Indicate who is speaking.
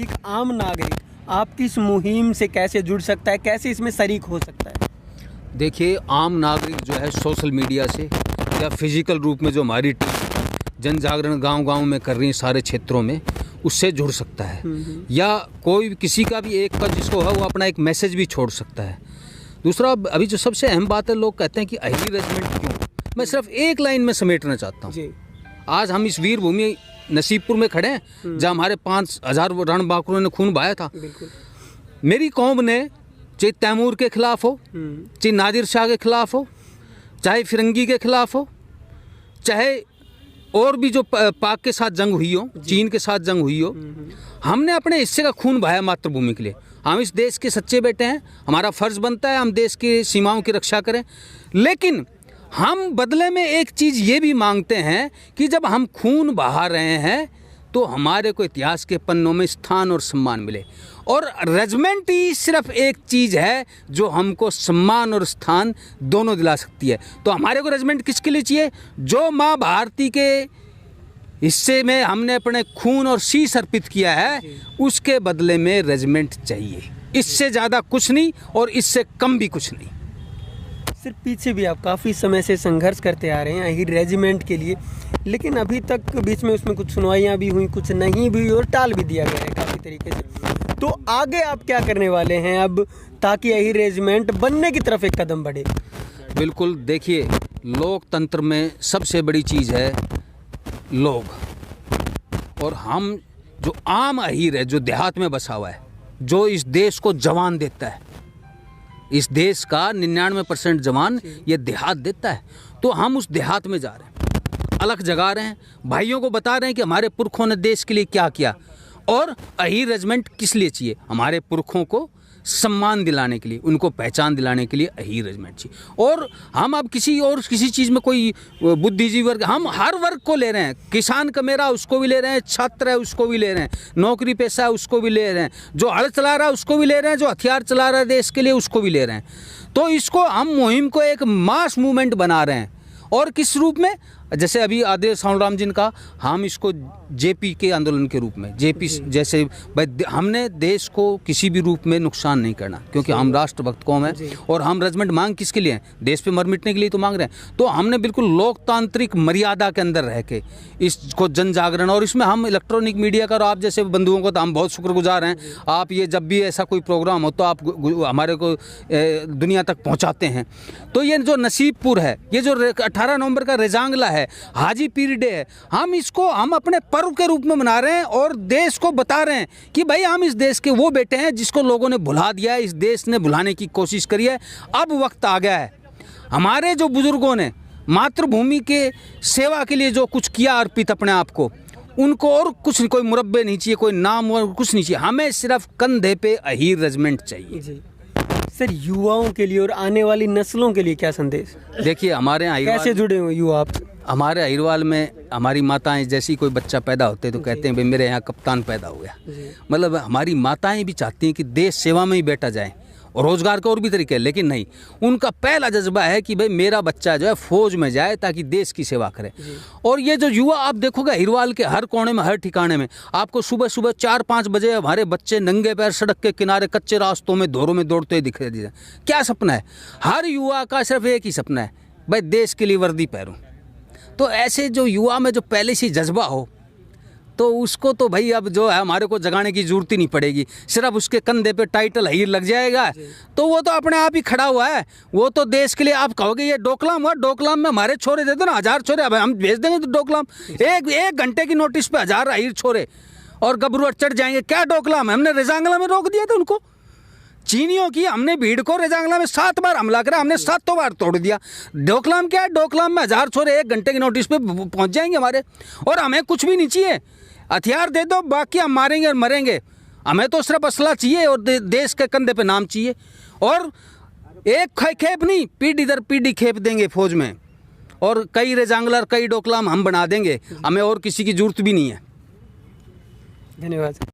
Speaker 1: कि एक आम नागरिक आपकी इस मुहिम से कैसे जुड़ सकता है, कैसे इसमें शरीक हो सकता है?
Speaker 2: देखिए, आम नागरिक जो है सोशल मीडिया से या फिजिकल रूप में जो हमारी टीम जन जागरण गांव-गांव में कर रही है सारे क्षेत्रों में, उससे जुड़ सकता है। या कोई किसी का भी एक का जिसको है वो अपना एक मैसेज भी छोड़ सकता है। दूसरा, अभी जो सबसे अहम बात है, लोग कहते हैं कि अहिरी रेजिमेंट क्यों, मैं सिर्फ एक लाइन में समेटना चाहता हूँ। आज हम इस वीर भूमि नसीबपुर में खड़े हैं जहाँ हमारे 5000 रणबांकुरों ने खून बहाया था। मेरी कौम ने चाहे तैमूर के खिलाफ हो, चाहे नादिर शाह के खिलाफ हो, चाहे फिरंगी के खिलाफ हो, चाहे और भी जो पाक के साथ जंग हुई हो, चीन के साथ जंग हुई हो, हमने अपने हिस्से का खून बहाया मातृभूमि के लिए। हम इस देश के सच्चे बेटे हैं, हमारा फर्ज बनता है हम देश की सीमाओं की रक्षा करें। लेकिन हम बदले में एक चीज़ ये भी मांगते हैं कि जब हम खून बहा रहे हैं तो हमारे को इतिहास के पन्नों में स्थान और सम्मान मिले। और रेजिमेंट ही सिर्फ एक चीज़ है जो हमको सम्मान और स्थान दोनों दिला सकती है। तो हमारे को रेजिमेंट किसके लिए चाहिए? जो माँ भारती के हिस्से में हमने अपने खून और शीश अर्पित किया है, उसके बदले में रेजिमेंट चाहिए। इससे ज़्यादा कुछ नहीं और इससे कम भी कुछ नहीं।
Speaker 1: सिर्फ पीछे भी आप काफ़ी समय से संघर्ष करते आ रहे हैं अहिर रेजिमेंट के लिए, लेकिन अभी तक बीच में उसमें कुछ सुनवाइयाँ भी हुई, कुछ नहीं भी और टाल भी दिया गया है काफ़ी तरीके से। तो आगे आप क्या करने वाले हैं अब, ताकि अहिर रेजिमेंट बनने की तरफ एक कदम बढ़े?
Speaker 2: बिल्कुल, देखिए, लोकतंत्र में सबसे बड़ी चीज़ है लोग। और हम जो आम अहिर है, जो देहात में बसा हुआ है, जो इस देश को जवान देता है, इस देश का 99% जवान ये देहात देता है। तो हम उस देहात में जा रहे हैं, अलग जगा रहे हैं, भाइयों को बता रहे हैं कि हमारे पुरखों ने देश के लिए क्या किया और अहिर रेजिमेंट किस लिए चाहिए। हमारे पुरखों को सम्मान दिलाने के लिए, उनको पहचान दिलाने के लिए अहिर रेजिमेंट चाहिए। और हम अब किसी चीज़ में कोई बुद्धिजीवी वर्ग, हम हर वर्ग को ले रहे हैं। किसान का मेरा उसको भी ले रहे हैं, छात्र है उसको भी ले रहे हैं, नौकरी पेशा है उसको भी ले रहे हैं, जो हल चला रहा है उसको भी ले रहे हैं, जो हथियार चला रहा है देश के लिए उसको भी ले रहे हैं। तो इसको हम मुहिम को एक मास मूवमेंट बना रहे हैं। और किस रूप में? जैसे अभी आदरणीय साउंडराम जी ने कहा, हम इसको जेपी के आंदोलन के रूप में, जेपी जैसे हमने देश को किसी भी रूप में नुकसान नहीं करना, क्योंकि हम राष्ट्रभक्त कौम है। और हम रेजिमेंट मांग किसके लिए हैं? देश पे मर मिटने के लिए तो मांग रहे हैं। तो हमने बिल्कुल लोकतांत्रिक मर्यादा के अंदर रह के इसको जन जागरण, और इसमें हम इलेक्ट्रॉनिक मीडिया का और आप जैसे बंधुओं को तो हम बहुत शुक्रगुजार हैं। आप ये जब भी ऐसा कोई प्रोग्राम हो तो आप हमारे को दुनिया तक पहुँचाते हैं। तो ये जो नसीबपुर है, ये जो 18 नवंबर का रेजांगला है, हाजी पीर डे है, हम अपने पर्व के रूप में मना रहे हैं और देश को बता रहे हैं कि भाई हम इस देश के वो बेटे हैं जिसको लोगों ने भुला दिया है, इस देश ने भुलाने की कोशिश करी है। अब वक्त आ गया है। हमारे जो बुजुर्गों ने मातृभूमि के सेवा के लिए जो कुछ किया अर्पित अपने आप को, उनको और कुछ, कोई मुरब्बे नहीं चाहिए, कोई नाम और कुछ नहीं चाहिए। हमें सिर्फ कंधे पे अहिर रेजिमेंट चाहिए।
Speaker 1: सर, युवाओं के लिए और आने वाली नस्लों के लिए क्या संदेश?
Speaker 2: देखिए, हमारे यहाँ
Speaker 1: कैसे जुड़े हुए युवा आप?
Speaker 2: हमारे अहिरवाल में हमारी माताएं, जैसी कोई बच्चा पैदा होते हैं तो कहते हैं भाई मेरे यहाँ कप्तान पैदा हो गया। मतलब हमारी माताएं भी चाहती हैं कि देश सेवा में ही बेटा जाए। और रोजगार का और भी तरीके हैं, लेकिन नहीं, उनका पहला जज्बा है कि भाई मेरा बच्चा जो है फौज में जाए ताकि देश की सेवा करे। और ये जो युवा आप देखोगे अहिरवाल के हर कोने में, हर ठिकाने में आपको सुबह सुबह 4-5 बजे हमारे बच्चे नंगे पैर सड़क के किनारे कच्चे रास्तों में धोरों में दौड़ते हुए दिखाई दे। क्या सपना है? हर युवा का सिर्फ एक ही सपना है, भाई देश के लिए वर्दी पहनूं। तो ऐसे जो युवा में जो पहले से जज्बा हो, तो उसको तो भाई अब जो है हमारे को जगाने की जरूरत ही नहीं पड़ेगी। सिर्फ उसके कंधे पे टाइटल अहिर लग जाएगा तो वो तो अपने आप ही खड़ा हुआ है। वो तो देश के लिए, आप कहोगे ये डोकलाम हुआ, डोकलाम में हमारे छोरे दे दो ना, 1000 छोरे, अब हम भेज देंगे तो डोकलाम एक घंटे की नोटिस पे 1000 अहिर छोरे और गबरू चढ़ जाएंगे। क्या डोकलाम है? हमने रेजांगला में रोक दिया था उनको। चीनियों की हमने भीड़ को रेजांगला में 7 बार हमला करा, हमने 7 बार तोड़ दिया। डोकलाम क्या है? डोकलाम में 1000 छोरे 1 घंटे की नोटिस पे पहुंच जाएंगे हमारे। और हमें कुछ भी नहीं चाहिए, हथियार दे दो, बाकी हम मारेंगे और मरेंगे। हमें तो सिर्फ असला चाहिए और देश के कंधे पे नाम चाहिए। और एक खेप नहीं, पीढ़ी दर पीढ़ी खेप देंगे फौज में, और कई रेजांगला, कई डोकलाम हम बना देंगे। हमें और किसी की जरूरत भी नहीं है।
Speaker 1: धन्यवाद।